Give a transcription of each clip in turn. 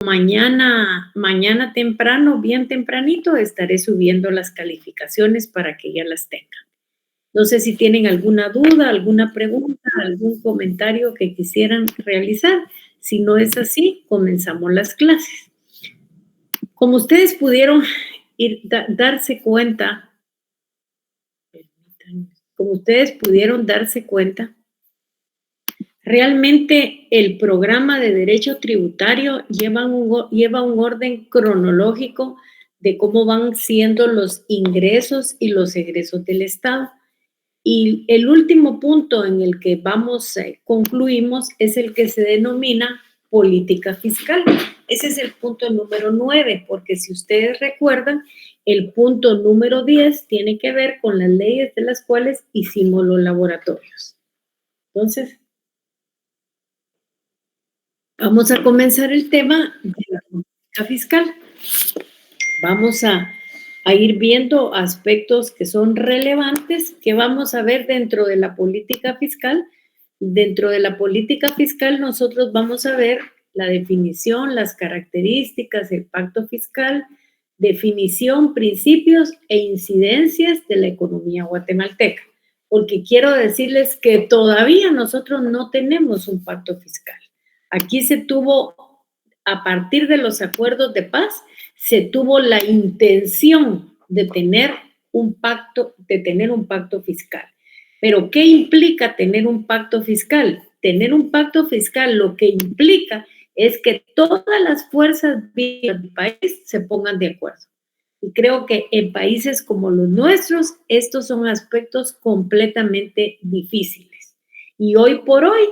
mañana temprano, bien tempranito, estaré subiendo las calificaciones para que ya las tengan. No sé si tienen alguna duda, alguna pregunta, algún comentario que quisieran realizar. Si no es así, comenzamos las clases. Como ustedes pudieron darse cuenta, realmente el programa de derecho tributario lleva un orden cronológico de cómo van siendo los ingresos y los egresos del Estado. Y el último punto en el que concluimos es el que se denomina política fiscal. Ese es el punto número 9, porque si ustedes recuerdan, el punto número 10 tiene que ver con las leyes de las cuales hicimos los laboratorios. Entonces, vamos a comenzar el tema de la política fiscal. Vamos a ir viendo aspectos que son relevantes que vamos a ver dentro de la política fiscal. Dentro de la política fiscal nosotros vamos a ver la definición, las características, el pacto fiscal, definición, principios e incidencias de la economía guatemalteca. Porque quiero decirles que todavía nosotros no tenemos un pacto fiscal. Aquí se tuvo, a partir de los acuerdos de paz, se tuvo la intención de tener un pacto fiscal. Pero, ¿qué implica tener un pacto fiscal? Tener un pacto fiscal lo que implica es que todas las fuerzas vivas del país se pongan de acuerdo. Y creo que en países como los nuestros, estos son aspectos completamente difíciles. Y hoy por hoy,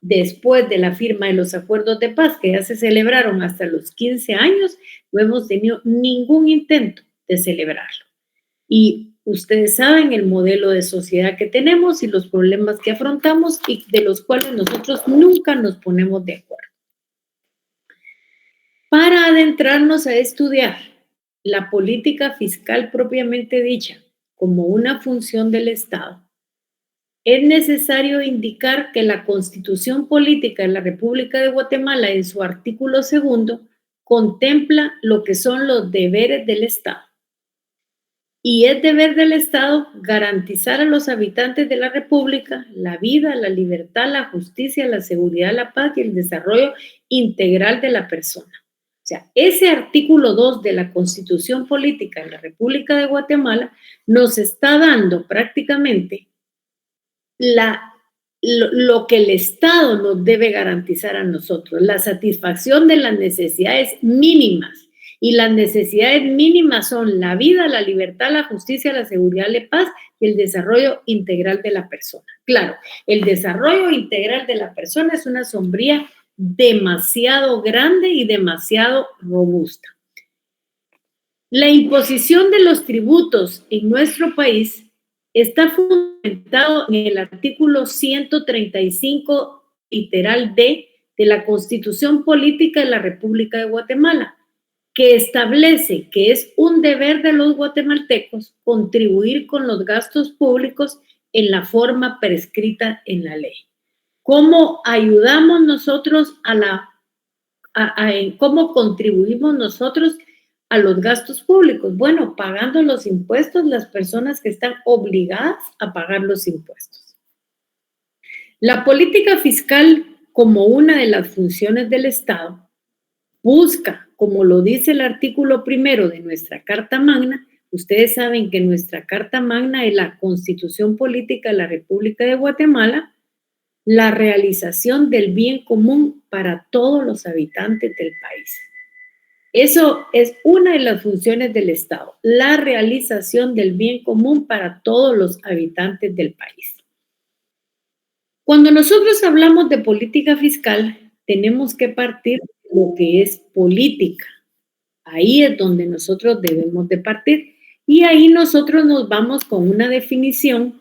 después de la firma de los acuerdos de paz, que ya se celebraron hasta los 15 años, no hemos tenido ningún intento de celebrarlo. Y ustedes saben el modelo de sociedad que tenemos y los problemas que afrontamos y de los cuales nosotros nunca nos ponemos de acuerdo. Para adentrarnos a estudiar la política fiscal propiamente dicha como una función del Estado, es necesario indicar que la Constitución Política de la República de Guatemala, en su artículo 2, contempla lo que son los deberes del Estado. Y es deber del Estado garantizar a los habitantes de la República la vida, la libertad, la justicia, la seguridad, la paz y el desarrollo integral de la persona. O sea, ese artículo 2 de la Constitución Política de la República de Guatemala nos está dando prácticamente lo que el Estado nos debe garantizar a nosotros, la satisfacción de las necesidades mínimas. Y las necesidades mínimas son la vida, la libertad, la justicia, la seguridad, la paz y el desarrollo integral de la persona. Claro, el desarrollo integral de la persona es una sombría demasiado grande y demasiado robusta. La imposición de los tributos en nuestro país está fundamentado en el artículo 135, literal D, de la Constitución Política de la República de Guatemala, que establece que es un deber de los guatemaltecos contribuir con los gastos públicos en la forma prescrita en la ley. ¿Cómo ayudamos nosotros cómo contribuimos nosotros a los gastos públicos? Bueno, pagando los impuestos, las personas que están obligadas a pagar los impuestos. La política fiscal, como una de las funciones del Estado, busca, como lo dice el artículo 1 de nuestra Carta Magna. Ustedes saben que nuestra Carta Magna es la Constitución Política de la República de Guatemala, la realización del bien común para todos los habitantes del país. Eso es una de las funciones del Estado, la realización del bien común para todos los habitantes del país. Cuando nosotros hablamos de política fiscal, tenemos que partir de lo que es política. Ahí es donde nosotros debemos de partir. Y ahí nosotros nos vamos con una definición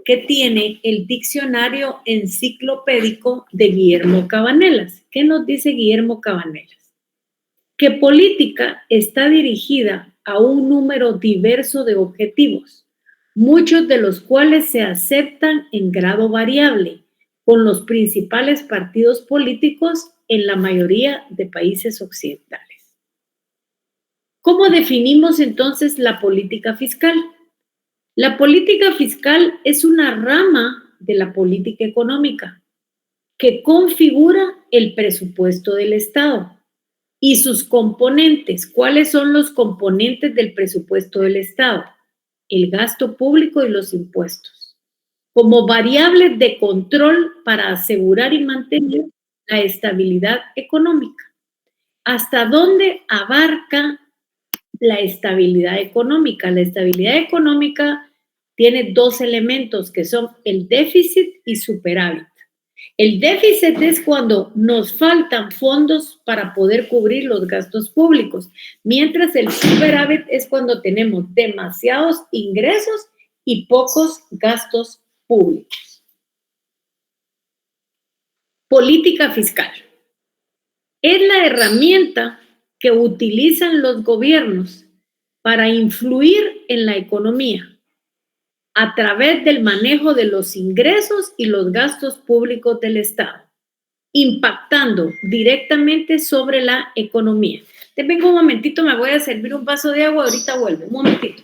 que tiene el diccionario enciclopédico de Guillermo Cabanelas. ¿Qué nos dice Guillermo Cabanelas? Que política está dirigida a un número diverso de objetivos, muchos de los cuales se aceptan en grado variable, con los principales partidos políticos en la mayoría de países occidentales. ¿Cómo definimos entonces la política fiscal? La política fiscal es una rama de la política económica que configura el presupuesto del Estado y sus componentes. ¿Cuáles son los componentes del presupuesto del Estado? El gasto público y los impuestos, como variables de control para asegurar y mantener la estabilidad económica. ¿Hasta dónde abarca la estabilidad económica? La estabilidad económica tiene dos elementos que son el déficit y superávit. El déficit es cuando nos faltan fondos para poder cubrir los gastos públicos, mientras el superávit es cuando tenemos demasiados ingresos y pocos gastos públicos. Política fiscal. Es la herramienta que utilizan los gobiernos para influir en la economía a través del manejo de los ingresos y los gastos públicos del Estado, impactando directamente sobre la economía. Te vengo un momentito, me voy a servir un vaso de agua, ahorita vuelvo, un momentito.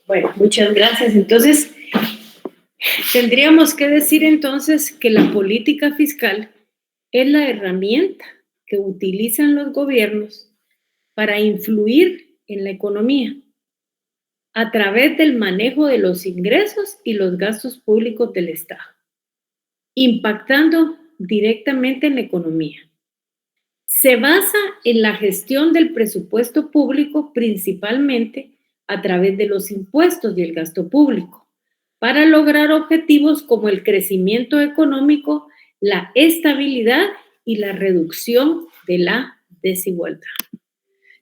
Bueno, muchas gracias. Entonces, tendríamos que decir entonces que la política fiscal es la herramienta que utilizan los gobiernos para influir en la economía a través del manejo de los ingresos y los gastos públicos del Estado, impactando directamente en la economía. Se basa en la gestión del presupuesto público principalmente a través de los impuestos y el gasto público, para lograr objetivos como el crecimiento económico, la estabilidad y la reducción de la desigualdad.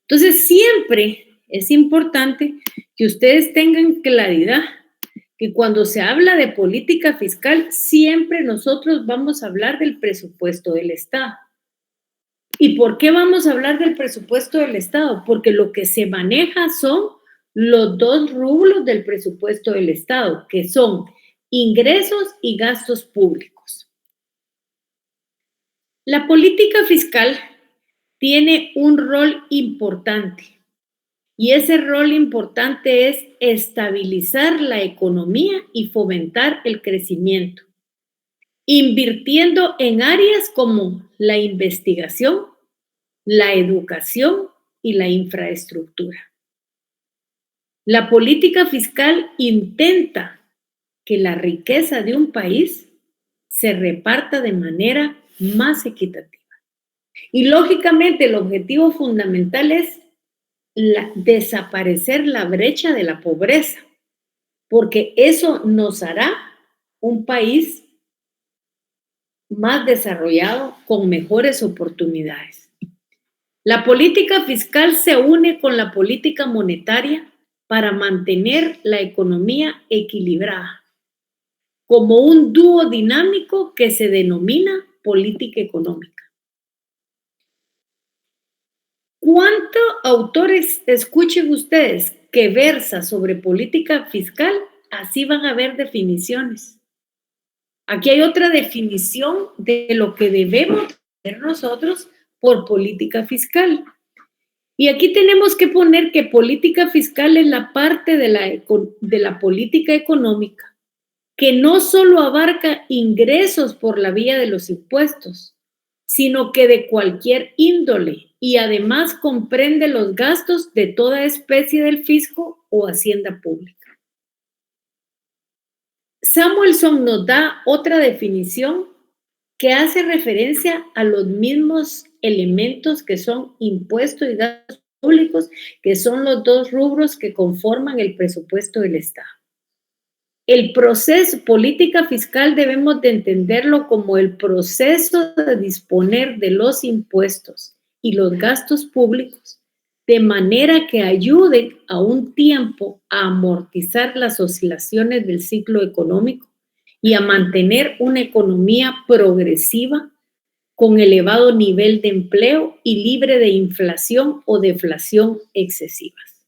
Entonces, siempre es importante que ustedes tengan claridad que cuando se habla de política fiscal, siempre nosotros vamos a hablar del presupuesto del Estado. ¿Y por qué vamos a hablar del presupuesto del Estado? Porque lo que se maneja son los dos rubros del presupuesto del Estado, que son ingresos y gastos públicos. La política fiscal tiene un rol importante y ese rol importante es estabilizar la economía y fomentar el crecimiento, invirtiendo en áreas como la investigación, la educación y la infraestructura. La política fiscal intenta que la riqueza de un país se reparta de manera más equitativa. Y lógicamente el objetivo fundamental es desaparecer la brecha de la pobreza, porque eso nos hará un país más desarrollado con mejores oportunidades. La política fiscal se une con la política monetaria para mantener la economía equilibrada, como un dúo dinámico que se denomina política económica. ¿Cuántos autores escuchen ustedes que versa sobre política fiscal? Así van a ver definiciones. Aquí hay otra definición de lo que debemos hacer nosotros por política fiscal. Y aquí tenemos que poner que política fiscal es la parte de la política económica que no solo abarca ingresos por la vía de los impuestos, sino que de cualquier índole y además comprende los gastos de toda especie del fisco o hacienda pública. Samuelson nos da otra definición que hace referencia a los mismos elementos que son impuestos y gastos públicos, que son los dos rubros que conforman el presupuesto del Estado. El proceso, política fiscal debemos de entenderlo como el proceso de disponer de los impuestos y los gastos públicos de manera que ayuden a un tiempo a amortizar las oscilaciones del ciclo económico y a mantener una economía progresiva con elevado nivel de empleo y libre de inflación o deflación excesivas.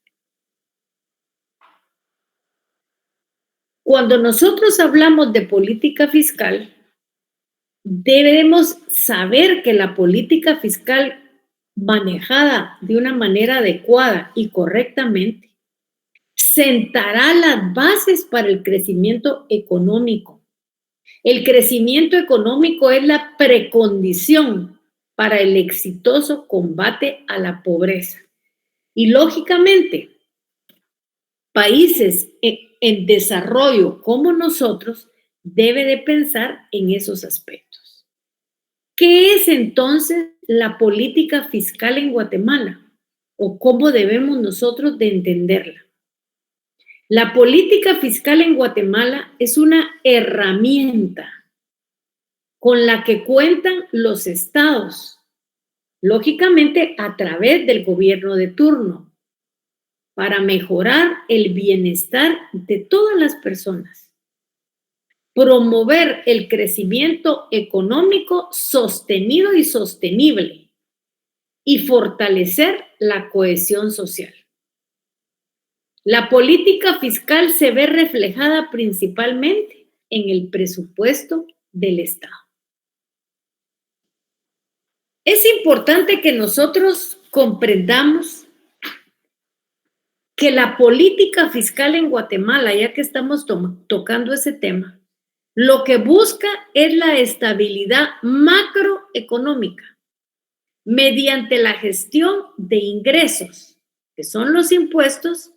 Cuando nosotros hablamos de política fiscal, debemos saber que la política fiscal manejada de una manera adecuada y correctamente sentará las bases para el crecimiento económico. El crecimiento económico es la precondición para el exitoso combate a la pobreza. Y lógicamente, países en desarrollo como nosotros debe de pensar en esos aspectos. ¿Qué es entonces la política fiscal en Guatemala? ¿O cómo debemos nosotros de entenderla? La política fiscal en Guatemala es una herramienta con la que cuentan los estados, lógicamente a través del gobierno de turno, para mejorar el bienestar de todas las personas, promover el crecimiento económico sostenido y sostenible y fortalecer la cohesión social. La política fiscal se ve reflejada principalmente en el presupuesto del Estado. Es importante que nosotros comprendamos que la política fiscal en Guatemala, ya que estamos tocando ese tema, lo que busca es la estabilidad macroeconómica mediante la gestión de ingresos, que son los impuestos,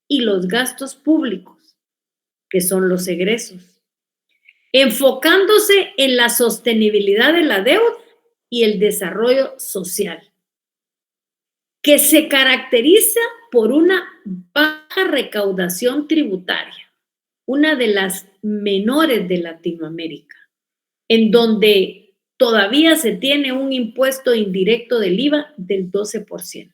y los gastos públicos, que son los egresos, enfocándose en la sostenibilidad de la deuda y el desarrollo social, que se caracteriza por una baja recaudación tributaria, una de las menores de Latinoamérica, en donde todavía se tiene un impuesto indirecto del IVA del 12%,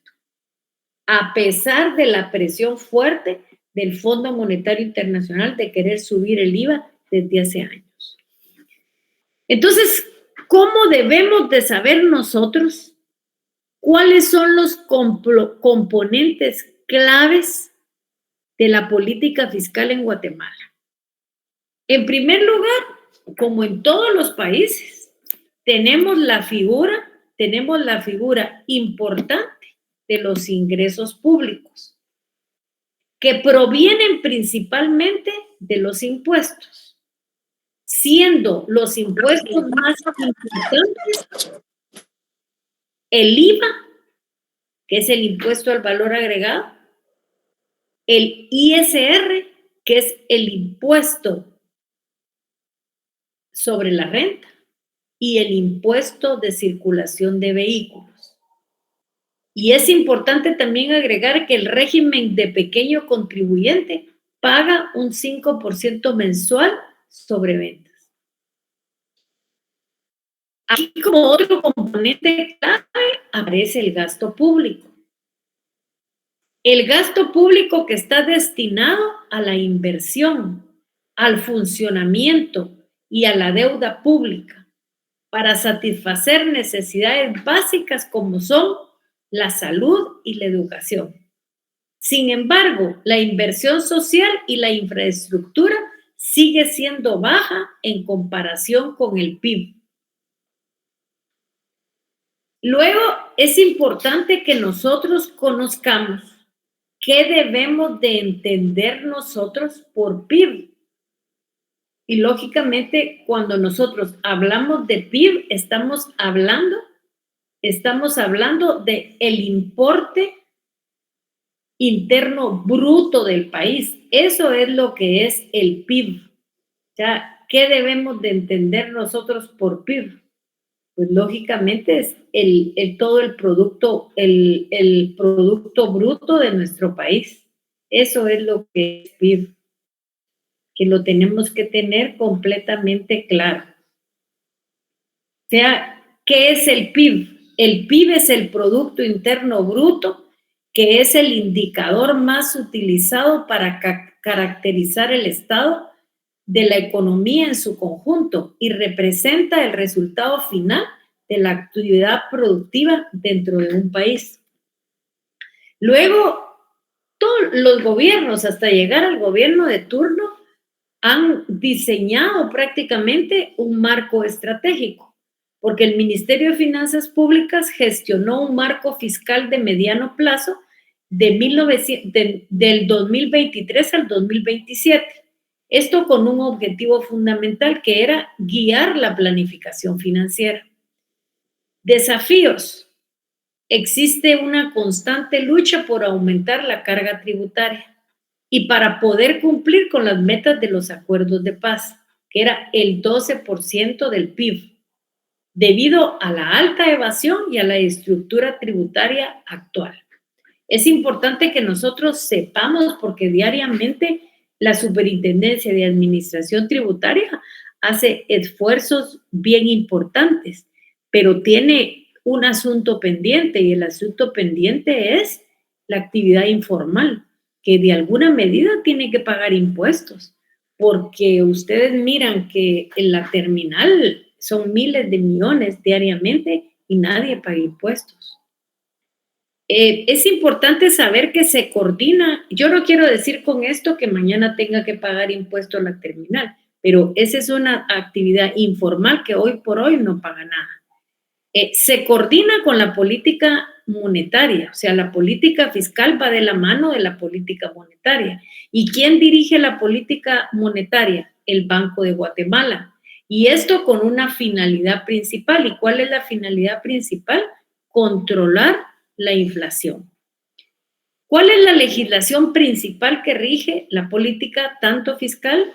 a pesar de la presión fuerte del Fondo Monetario Internacional de querer subir el IVA desde hace años. Entonces, ¿cómo debemos de saber nosotros cuáles son los componentes claves de la política fiscal en Guatemala? En primer lugar, como en todos los países, tenemos la figura importante de los ingresos públicos, que provienen principalmente de los impuestos, siendo los impuestos más importantes el IVA, que es el impuesto al valor agregado, el ISR, que es el impuesto sobre la renta, y el impuesto de circulación de vehículos. Y es importante también agregar que el régimen de pequeño contribuyente paga un 5% mensual sobre ventas. Aquí, como otro componente clave, aparece el gasto público. El gasto público que está destinado a la inversión, al funcionamiento y a la deuda pública para satisfacer necesidades básicas como son la salud y la educación. Sin embargo, la inversión social y la infraestructura sigue siendo baja en comparación con el PIB. Luego, es importante que nosotros conozcamos qué debemos de entender nosotros por PIB. Y lógicamente, cuando nosotros hablamos de PIB, estamos hablando de el importe interno bruto del país. Eso es lo que es el PIB. O sea, ¿qué debemos de entender nosotros por PIB? Pues lógicamente es todo el producto bruto de nuestro país. Eso es lo que es PIB, que lo tenemos que tener completamente claro. O sea, ¿qué es el PIB? El PIB es el Producto Interno Bruto, que es el indicador más utilizado para caracterizar el estado de la economía en su conjunto y representa el resultado final de la actividad productiva dentro de un país. Luego, todos los gobiernos, hasta llegar al gobierno de turno, han diseñado prácticamente un marco estratégico, porque el Ministerio de Finanzas Públicas gestionó un marco fiscal de mediano plazo del 2023 al 2027. Esto con un objetivo fundamental que era guiar la planificación financiera. Desafíos. Existe una constante lucha por aumentar la carga tributaria y para poder cumplir con las metas de los acuerdos de paz, que era el 12% del PIB, debido a la alta evasión y a la estructura tributaria actual. Es importante que nosotros sepamos, porque diariamente la Superintendencia de Administración Tributaria hace esfuerzos bien importantes, pero tiene un asunto pendiente, y el asunto pendiente es la actividad informal, que de alguna medida tiene que pagar impuestos, porque ustedes miran que en la terminal son miles de millones diariamente y nadie paga impuestos. Es importante saber que se coordina. Yo no quiero decir con esto que mañana tenga que pagar impuesto a la terminal, pero esa es una actividad informal que hoy por hoy no paga nada. Se coordina con la política monetaria, o sea, la política fiscal va de la mano de la política monetaria. ¿Y quién dirige la política monetaria? El Banco de Guatemala. Y esto con una finalidad principal. ¿Y cuál es la finalidad principal? Controlar la inflación. ¿Cuál es la legislación principal que rige la política tanto fiscal?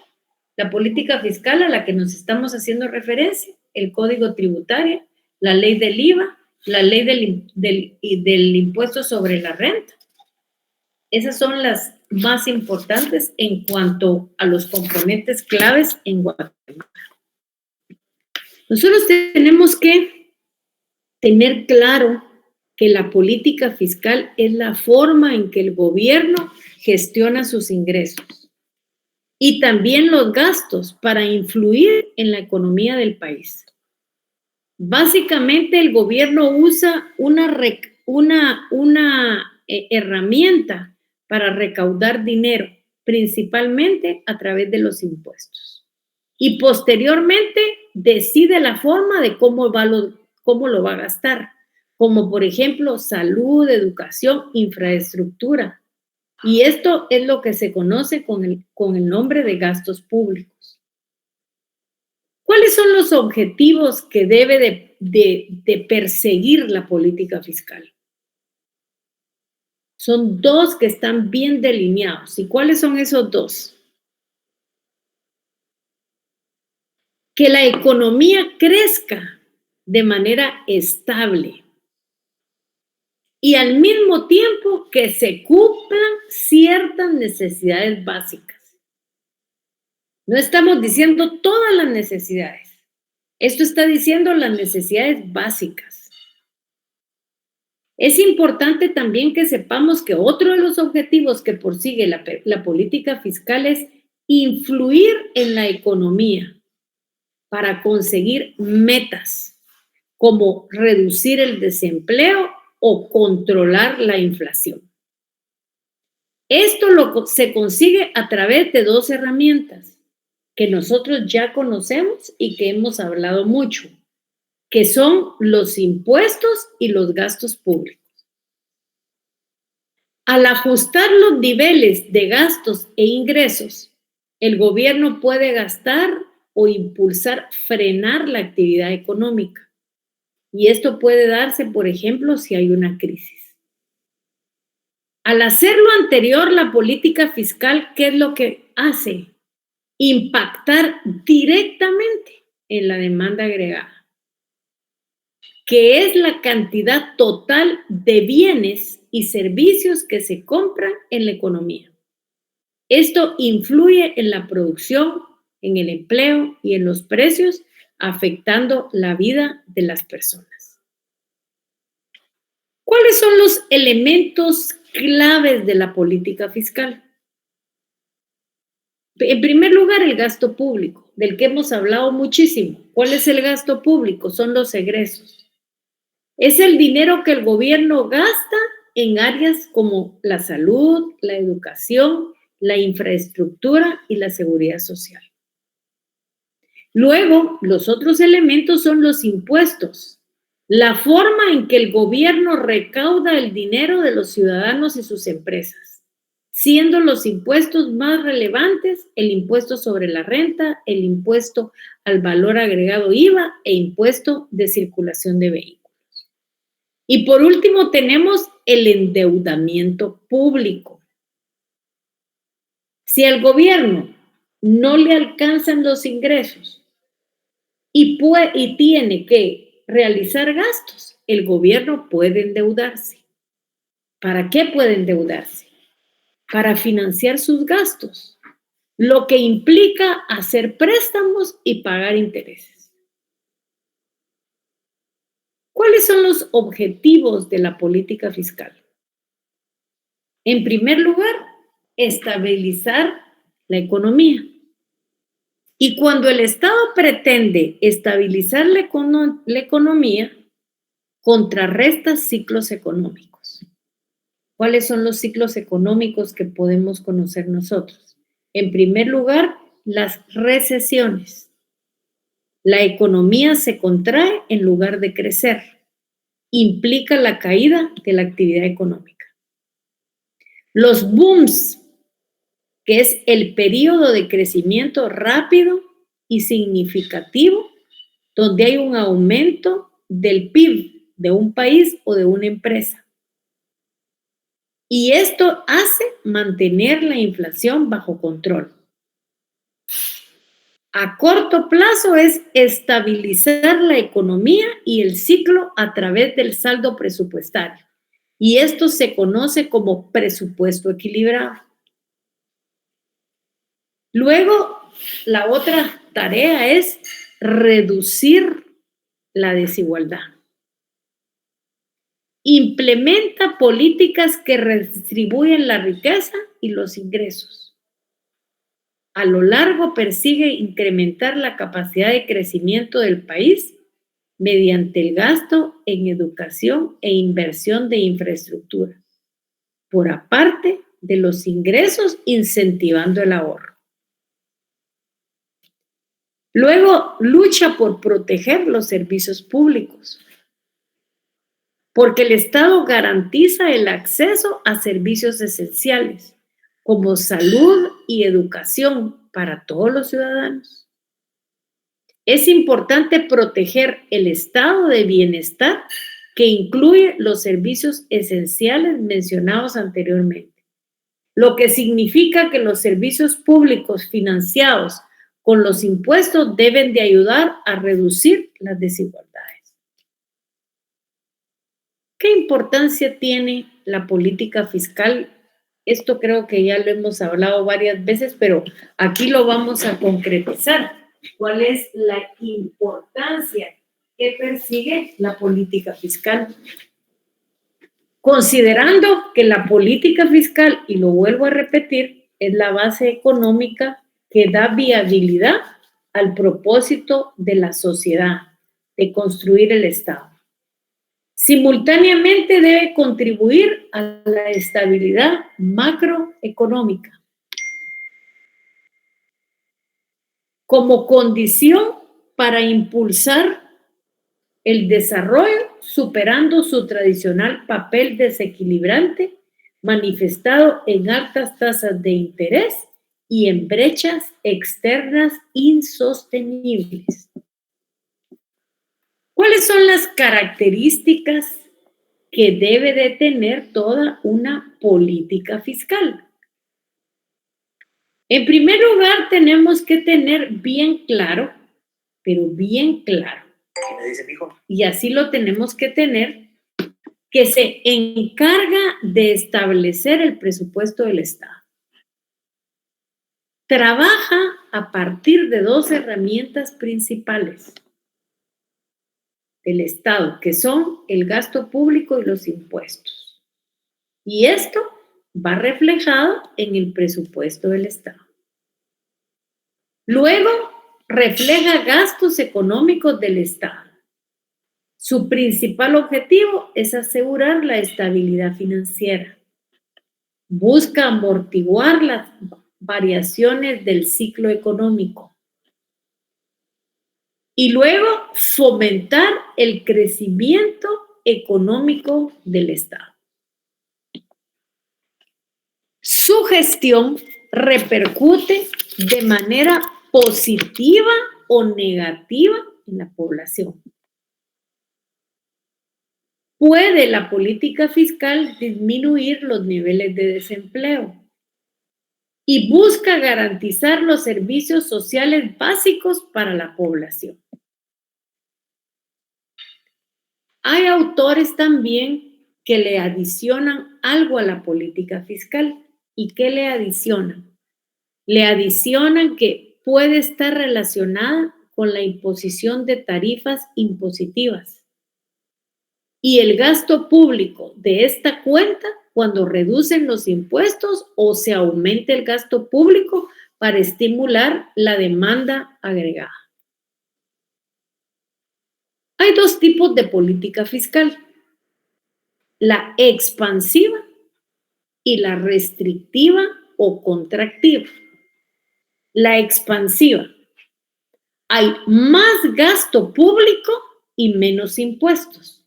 La política fiscal a la que nos estamos haciendo referencia, el Código Tributario, la ley del IVA, la ley del impuesto sobre la renta. Esas son las más importantes en cuanto a los componentes claves en Guatemala. Nosotros tenemos que tener claro que la política fiscal es la forma en que el gobierno gestiona sus ingresos y también los gastos para influir en la economía del país. Básicamente el gobierno usa una herramienta para recaudar dinero, principalmente a través de los impuestos. Y posteriormente decide la forma de cómo lo va a gastar, como por ejemplo salud, educación, infraestructura. Y esto es lo que se conoce con el nombre de gastos públicos. ¿Cuáles son los objetivos que debe de perseguir la política fiscal? Son dos que están bien delineados. ¿Y cuáles son esos dos? Que la economía crezca de manera estable y al mismo tiempo que se cumplan ciertas necesidades básicas. No estamos diciendo todas las necesidades. Esto está diciendo las necesidades básicas. Es importante también que sepamos que otro de los objetivos que persigue la política fiscal es influir en la economía para conseguir metas como reducir el desempleo o controlar la inflación. Esto se consigue a través de dos herramientas que nosotros ya conocemos y que hemos hablado mucho, que son los impuestos y los gastos públicos. Al ajustar los niveles de gastos e ingresos, el gobierno puede gastar o impulsar, frenar la actividad económica. Y esto puede darse, por ejemplo, si hay una crisis. Al hacer lo anterior, la política fiscal, ¿qué es lo que hace? Impactar directamente en la demanda agregada, que es la cantidad total de bienes y servicios que se compran en la economía. Esto influye en la producción, en el empleo y en los precios, afectando la vida de las personas. ¿Cuáles son los elementos claves de la política fiscal? En primer lugar, el gasto público, del que hemos hablado muchísimo. ¿Cuál es el gasto público? Son los egresos. Es el dinero que el gobierno gasta en áreas como la salud, la educación, la infraestructura y la seguridad social. Luego, los otros elementos son los impuestos, la forma en que el gobierno recauda el dinero de los ciudadanos y sus empresas, siendo los impuestos más relevantes el impuesto sobre la renta, el impuesto al valor agregado IVA e impuesto de circulación de vehículos. Y por último tenemos el endeudamiento público. Si al gobierno no le alcanzan los ingresos y tiene que realizar gastos, el gobierno puede endeudarse. ¿Para qué puede endeudarse? Para financiar sus gastos, lo que implica hacer préstamos y pagar intereses. ¿Cuáles son los objetivos de la política fiscal? En primer lugar, estabilizar la economía. Y cuando el Estado pretende estabilizar la economía, contrarresta ciclos económicos. ¿Cuáles son los ciclos económicos que podemos conocer nosotros? En primer lugar, las recesiones. La economía se contrae en lugar de crecer. Implica la caída de la actividad económica. Los booms, que es el periodo de crecimiento rápido y significativo, donde hay un aumento del PIB de un país o de una empresa. Y esto hace mantener la inflación bajo control. A corto plazo es estabilizar la economía y el ciclo a través del saldo presupuestario. Y esto se conoce como presupuesto equilibrado. Luego, la otra tarea es reducir la desigualdad. Implementa políticas que redistribuyen la riqueza y los ingresos. A lo largo persigue incrementar la capacidad de crecimiento del país mediante el gasto en educación e inversión de infraestructura, por aparte de los ingresos, incentivando el ahorro. Luego, lucha por proteger los servicios públicos, porque el Estado garantiza el acceso a servicios esenciales, como salud y educación para todos los ciudadanos. Es importante proteger el estado de bienestar que incluye los servicios esenciales mencionados anteriormente, lo que significa que los servicios públicos financiados con los impuestos deben de ayudar a reducir las desigualdades. ¿Qué importancia tiene la política fiscal? Esto creo que ya lo hemos hablado varias veces, pero aquí lo vamos a concretizar. ¿Cuál es la importancia que persigue la política fiscal? Considerando que la política fiscal, y lo vuelvo a repetir, es la base económica que da viabilidad al propósito de la sociedad, de construir el Estado. Simultáneamente debe contribuir a la estabilidad macroeconómica. Como condición para impulsar el desarrollo superando su tradicional papel desequilibrante manifestado en altas tasas de interés y en brechas externas insostenibles. ¿Cuáles son las características que debe de tener toda una política fiscal? En primer lugar, tenemos que tener bien claro, pero bien claro, ¿qué me dice, mijo? Y así lo tenemos que tener, que se encarga de establecer el presupuesto del Estado. Trabaja a partir de dos herramientas principales del Estado, que son el gasto público y los impuestos. Y esto va reflejado en el presupuesto del Estado. Luego, refleja gastos económicos del Estado. Su principal objetivo es asegurar la estabilidad financiera. Busca amortiguar las variaciones del ciclo económico. Y luego, fomentar el crecimiento económico del Estado. Su gestión repercute de manera positiva o negativa en la población. ¿Puede la política fiscal disminuir los niveles de desempleo? Y busca garantizar los servicios sociales básicos para la población. Hay autores también que le adicionan algo a la política fiscal. ¿Y qué le adicionan? Le adicionan que puede estar relacionada con la imposición de tarifas impositivas y el gasto público de esta cuenta cuando reducen los impuestos o se aumenta el gasto público para estimular la demanda agregada. Hay dos tipos de política fiscal: la expansiva y la restrictiva o contractiva. La expansiva: hay más gasto público y menos impuestos.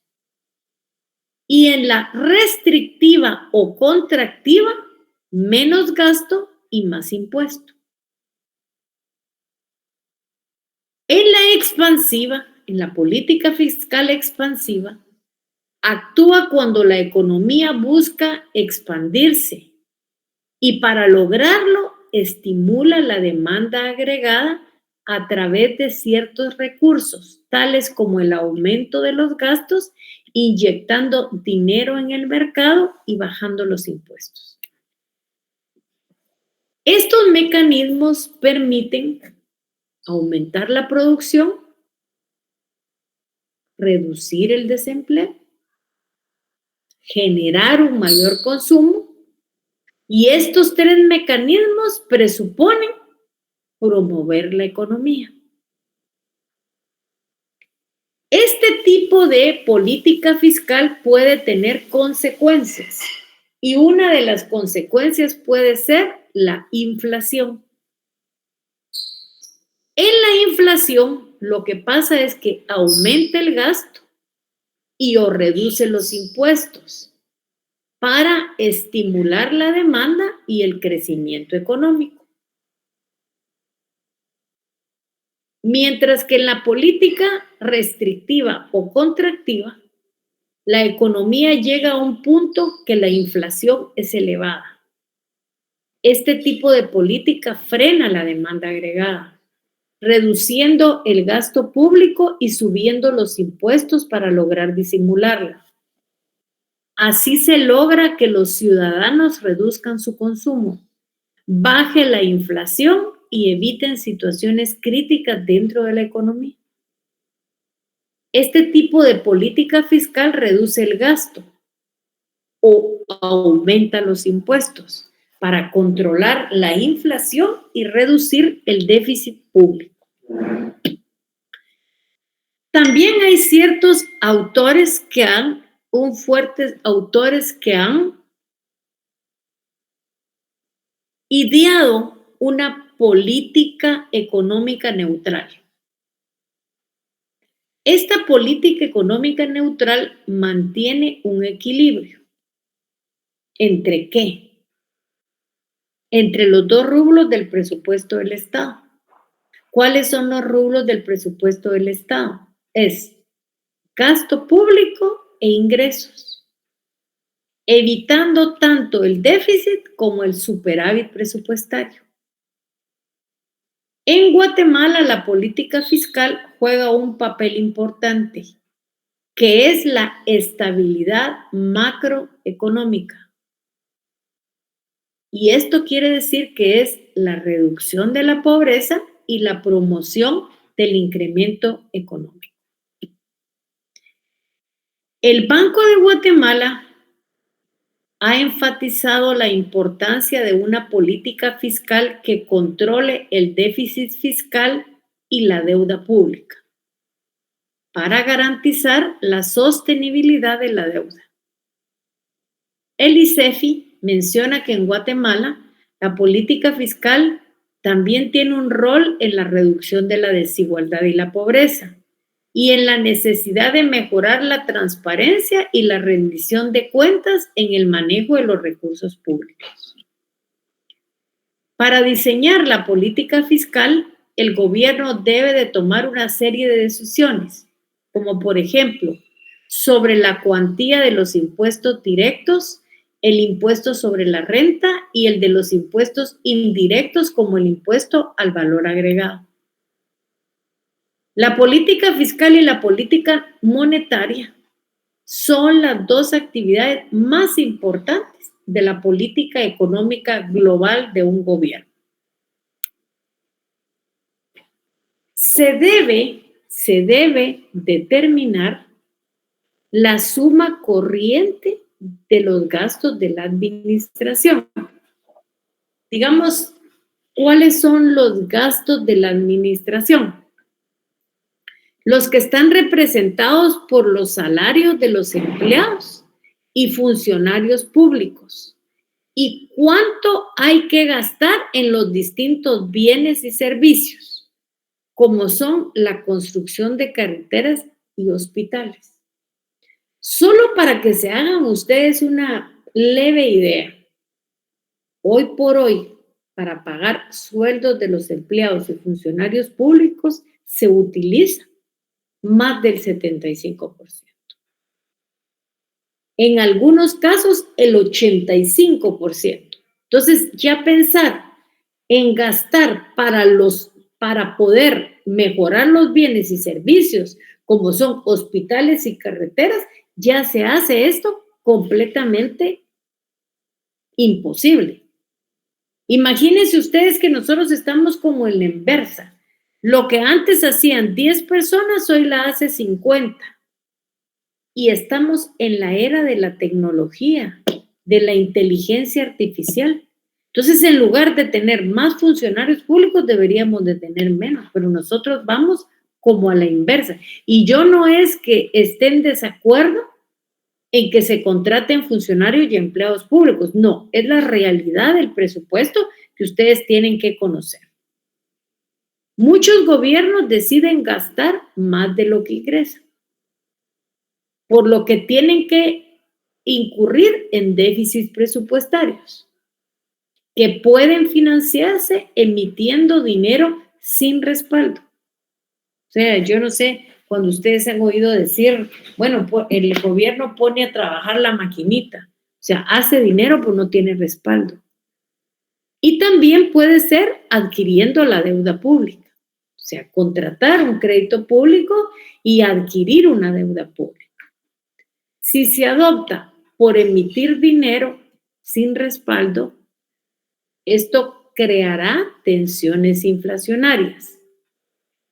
Y en la restrictiva o contractiva, menos gasto y más impuesto. En la expansiva, en la política fiscal expansiva, actúa cuando la economía busca expandirse y para lograrlo estimula la demanda agregada a través de ciertos recursos, tales como el aumento de los gastos, inyectando dinero en el mercado y bajando los impuestos. Estos mecanismos permiten aumentar la producción, reducir el desempleo, generar un mayor consumo, y estos tres mecanismos presuponen promover la economía. Este tipo de política fiscal puede tener consecuencias y una de las consecuencias puede ser la inflación. En la inflación, lo que pasa es que aumenta el gasto y o reduce los impuestos para estimular la demanda y el crecimiento económico. Mientras que en la política restrictiva o contractiva, la economía llega a un punto que la inflación es elevada. Este tipo de política frena la demanda agregada, reduciendo el gasto público y subiendo los impuestos para lograr disimularla. Así se logra que los ciudadanos reduzcan su consumo, baje la inflación y eviten situaciones críticas dentro de la economía. Este tipo de política fiscal reduce el gasto o aumenta los impuestos para controlar la inflación y reducir el déficit público. También hay ciertos autores que han ideado una política económica neutral. Esta política económica neutral mantiene un equilibrio. ¿Entre qué? Entre los dos rublos del presupuesto del Estado. ¿Cuáles son los rublos del presupuesto del Estado? Es gasto público e ingresos, evitando tanto el déficit como el superávit presupuestario. En Guatemala, la política fiscal juega un papel importante, que es la estabilidad macroeconómica. Y esto quiere decir que es la reducción de la pobreza y la promoción del incremento económico. El Banco de Guatemala ha enfatizado la importancia de una política fiscal que controle el déficit fiscal y la deuda pública para garantizar la sostenibilidad de la deuda. El ICEFI menciona que en Guatemala la política fiscal también tiene un rol en la reducción de la desigualdad y la pobreza y en la necesidad de mejorar la transparencia y la rendición de cuentas en el manejo de los recursos públicos. Para diseñar la política fiscal, el gobierno debe de tomar una serie de decisiones, como por ejemplo, sobre la cuantía de los impuestos directos, el impuesto sobre la renta y el de los impuestos indirectos como el impuesto al valor agregado. La política fiscal y la política monetaria son las dos actividades más importantes de la política económica global de un gobierno. Se debe determinar la suma corriente de los gastos de la administración. Digamos, ¿cuáles son los gastos de la administración? Los que están representados por los salarios de los empleados y funcionarios públicos. ¿Y cuánto hay que gastar en los distintos bienes y servicios, como son la construcción de carreteras y hospitales? Solo para que se hagan ustedes una leve idea, hoy por hoy, para pagar sueldos de los empleados y funcionarios públicos, se utiliza más del 75%. En algunos casos, el 85%. Entonces, ya pensar en gastar para poder mejorar los bienes y servicios, como son hospitales y carreteras, ya se hace esto completamente imposible. Imagínense ustedes que nosotros estamos como en la inversa. Lo que antes hacían 10 personas, hoy la hace 50. Y estamos en la era de la tecnología, de la inteligencia artificial. Entonces, en lugar de tener más funcionarios públicos, deberíamos de tener menos, pero nosotros vamos como a la inversa. Y yo no es que esté en desacuerdo en que se contraten funcionarios y empleados públicos, no, es la realidad del presupuesto que ustedes tienen que conocer. Muchos gobiernos deciden gastar más de lo que ingresan, por lo que tienen que incurrir en déficits presupuestarios, que pueden financiarse emitiendo dinero sin respaldo. O sea, yo no sé, cuando ustedes han oído decir, bueno, el gobierno pone a trabajar la maquinita, o sea, hace dinero, pues no tiene respaldo. Y también puede ser adquiriendo la deuda pública. O sea, contratar un crédito público y adquirir una deuda pública. Si se adopta por emitir dinero sin respaldo, esto creará tensiones inflacionarias.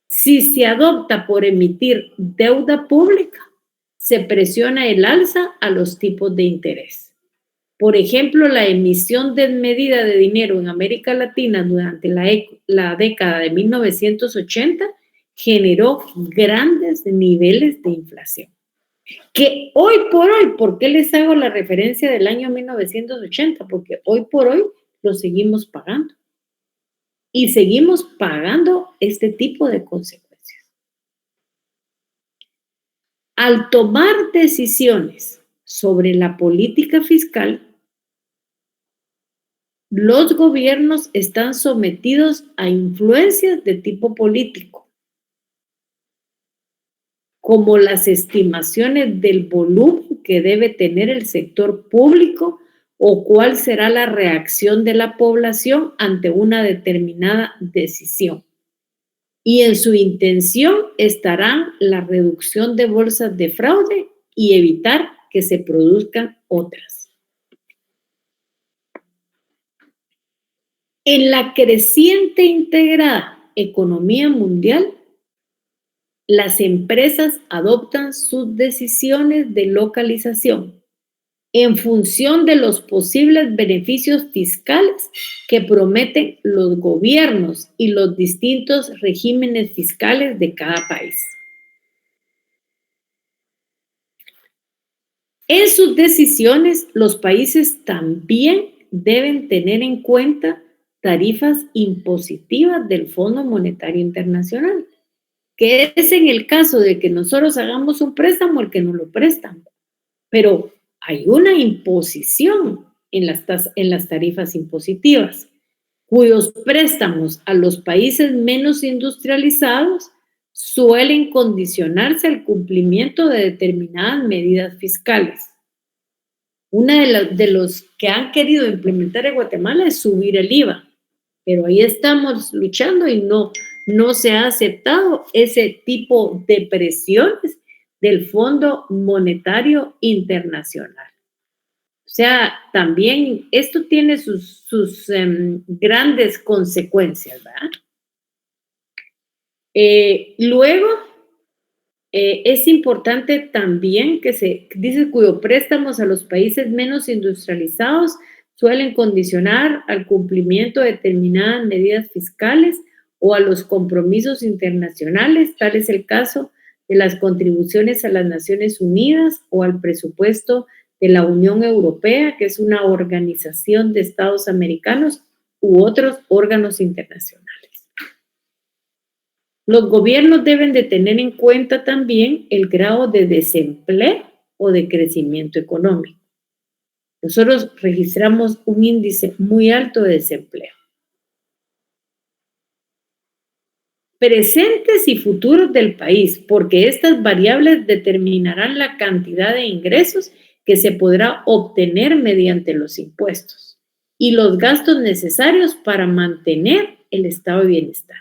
Si se adopta por emitir deuda pública, se presiona el alza a los tipos de interés. Por ejemplo, la emisión desmedida de dinero en América Latina durante la década de 1980 generó grandes niveles de inflación. Que hoy por hoy, ¿por qué les hago la referencia del año 1980? Porque hoy por hoy lo seguimos pagando. Y seguimos pagando este tipo de consecuencias. Al tomar decisiones sobre la política fiscal, los gobiernos están sometidos a influencias de tipo político, como las estimaciones del volumen que debe tener el sector público o cuál será la reacción de la población ante una determinada decisión. Y en su intención estará la reducción de bolsas de fraude y evitar que se produzcan otras. En la creciente integrada economía mundial, las empresas adoptan sus decisiones de localización en función de los posibles beneficios fiscales que prometen los gobiernos y los distintos regímenes fiscales de cada país. En sus decisiones, los países también deben tener en cuenta tarifas impositivas del Fondo Monetario Internacional, que es en el caso de que nosotros hagamos un préstamo el que nos lo prestan. Pero hay una imposición en las tarifas impositivas, cuyos préstamos a los países menos industrializados suelen condicionarse al cumplimiento de determinadas medidas fiscales. Una de los que han querido implementar en Guatemala es subir el IVA, pero ahí estamos luchando y no se ha aceptado ese tipo de presiones del Fondo Monetario Internacional. O sea, también esto tiene sus grandes consecuencias, ¿verdad? Luego, es importante también que se dice cuyo préstamos a los países menos industrializados suelen condicionar al cumplimiento de determinadas medidas fiscales o a los compromisos internacionales, tal es el caso de las contribuciones a las Naciones Unidas o al presupuesto de la Unión Europea, que es una organización de Estados americanos u otros órganos internacionales. Los gobiernos deben de tener en cuenta también el grado de desempleo o de crecimiento económico. Nosotros registramos un índice muy alto de desempleo. Presentes y futuros del país, porque estas variables determinarán la cantidad de ingresos que se podrá obtener mediante los impuestos y los gastos necesarios para mantener el estado de bienestar.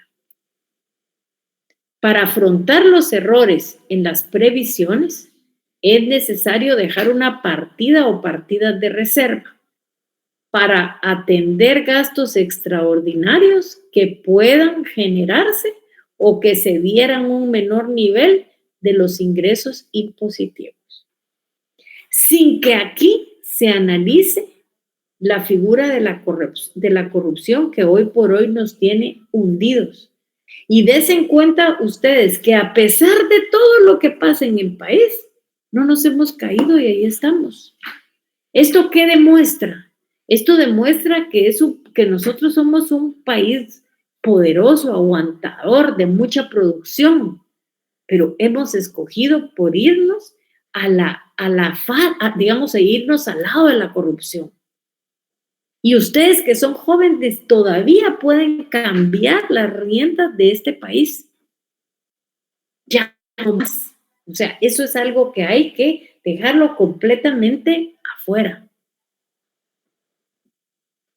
Para afrontar los errores en las previsiones, es necesario dejar una partida o partidas de reserva para atender gastos extraordinarios que puedan generarse o que se dieran un menor nivel de los ingresos impositivos. Sin que aquí se analice la figura de la corrupción que hoy por hoy nos tiene hundidos. Y desen cuenta ustedes que a pesar de todo lo que pasa en el país, no nos hemos caído y ahí estamos. ¿Esto qué demuestra? Esto demuestra que nosotros somos un país poderoso, aguantador, de mucha producción, pero hemos escogido por irnos digamos, a irnos al lado de la corrupción. Y ustedes que son jóvenes todavía pueden cambiar las riendas de este país. Ya no más. O sea, eso es algo que hay que dejarlo completamente afuera.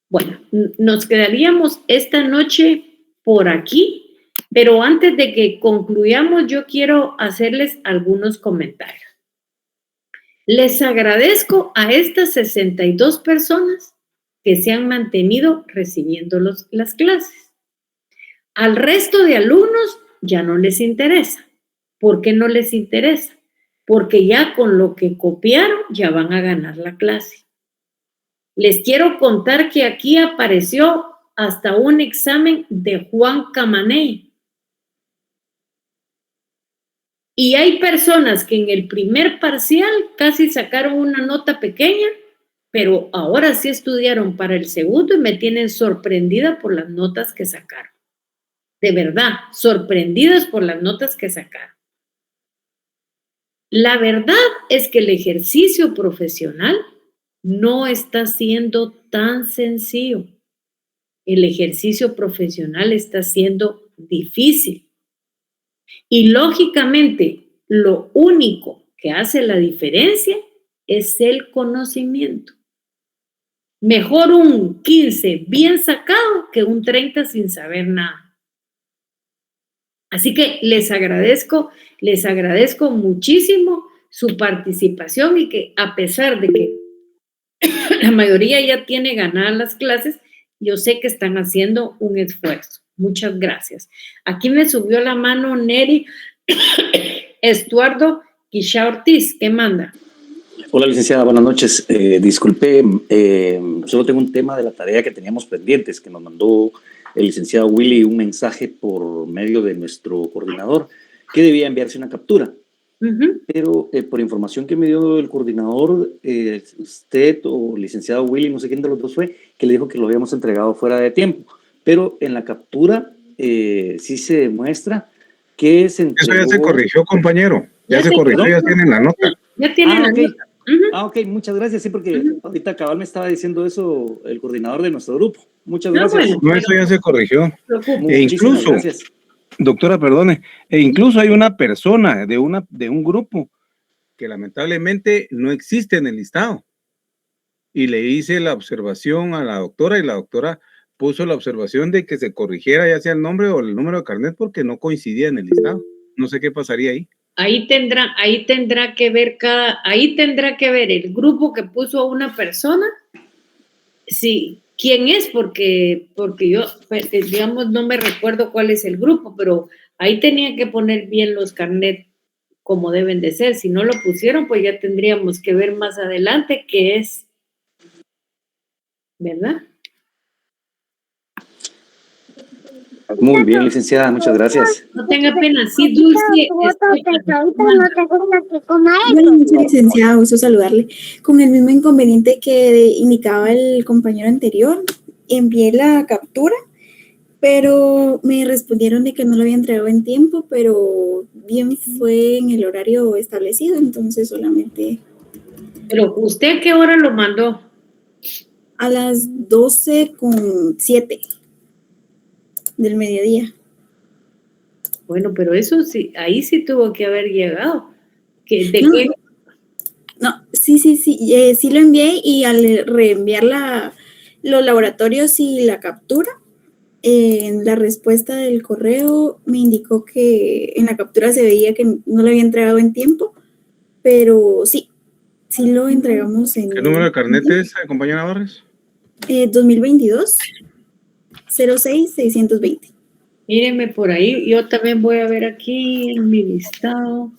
Bueno, nos quedaríamos esta noche por aquí, pero antes de que concluyamos, yo quiero hacerles algunos comentarios. Les agradezco a estas 62 personas que se han mantenido recibiendo las clases. Al resto de alumnos ya no les interesa. ¿Por qué no les interesa? Porque ya con lo que copiaron ya van a ganar la clase. Les quiero contar que aquí apareció hasta un examen de Juan Camaney. Y hay personas que en el primer parcial casi sacaron una nota pequeña, pero ahora sí estudiaron para el segundo y me tienen sorprendida por las notas que sacaron. De verdad, sorprendidas por las notas que sacaron. La verdad es que el ejercicio profesional no está siendo tan sencillo. El ejercicio profesional está siendo difícil. Y lógicamente, lo único que hace la diferencia es el conocimiento. Mejor un 15 bien sacado que un 30 sin saber nada. Así que les agradezco muchísimo su participación y que a pesar de que la mayoría ya tiene ganadas las clases, yo sé que están haciendo un esfuerzo. Muchas gracias. Aquí me subió la mano Neri Estuardo Quisha Ortiz. ¿Qué manda? Hola, licenciada, buenas noches. Disculpe, solo tengo un tema de la tarea que teníamos pendientes, que nos mandó el licenciado Willy un mensaje por medio de nuestro coordinador, que debía enviarse una captura. Pero por información que me dio el coordinador, usted o licenciado Willy, no sé quién de los dos fue, que le dijo que lo habíamos entregado fuera de tiempo. Pero en la captura sí se demuestra que se entregó... Eso ya se corrigió, compañero. Ya se corrigió, ya tienen la nota. Ya tienen la nota. Ok, muchas gracias. Sí, porque ahorita cabal me estaba diciendo eso el coordinador de nuestro grupo. Muchas gracias. No, eso ya se corrigió. E incluso, gracias. Doctora, perdone, incluso hay una persona de un grupo que lamentablemente no existe en el listado. Y le hice la observación a la doctora y la doctora puso la observación de que se corrigiera ya sea el nombre o el número de carnet porque no coincidía en el listado. No sé qué pasaría ahí. Ahí tendrá que ver el grupo que puso a una persona. Sí, quién es, porque yo, digamos, no me recuerdo cuál es el grupo, pero ahí tenía que poner bien los carnets como deben de ser. Si no lo pusieron, pues ya tendríamos que ver más adelante qué es, ¿verdad? Muy bien, licenciada, muchas gracias. No tenga pena, sí, Dulce. Buenas noches, licenciada, gusto saludarle. Con el mismo inconveniente que indicaba el compañero anterior, envié la captura, pero me respondieron de que no lo había entregado en tiempo, pero bien fue en el horario establecido, entonces solamente... ¿Pero usted a qué hora lo mandó? A las 12:07 del mediodía. Bueno, pero eso sí, ahí sí tuvo que haber llegado. No, sí, sí lo envié y al reenviar los laboratorios y la captura, en la respuesta del correo me indicó que en la captura se veía que no lo había entregado en tiempo, pero sí lo entregamos en... ¿Qué número de carnet es, compañera Barres? 2022 06-620. Mírenme por ahí, yo también voy a ver aquí en mi listado.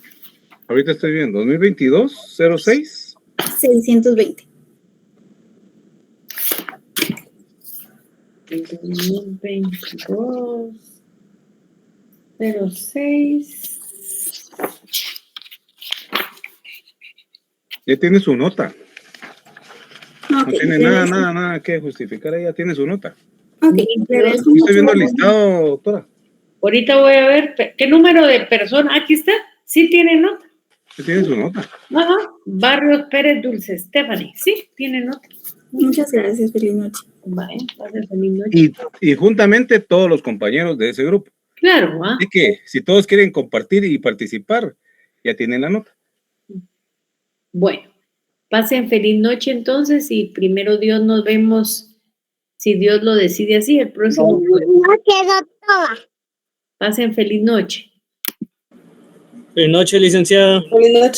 Ahorita estoy viendo, 2022 06 620. 2022 06. Ya tiene su nota. Okay, no tiene nada que justificar, ella tiene su nota. Ok, estoy viendo el listado, doctora. Ahorita voy a ver, ¿qué número de persona? Aquí está, sí tiene nota. Sí tiene su nota. Ajá, Barrios Pérez Dulce Stephanie, sí, tiene nota. Muchas gracias, feliz noche. Vale, feliz noche. Y juntamente todos los compañeros de ese grupo. Claro, Así que si todos quieren compartir y participar, ya tienen la nota. Bueno, pasen feliz noche entonces y primero Dios nos vemos, si Dios lo decide así, el próximo. Pasen feliz noche. Feliz noche, licenciada. Feliz noche.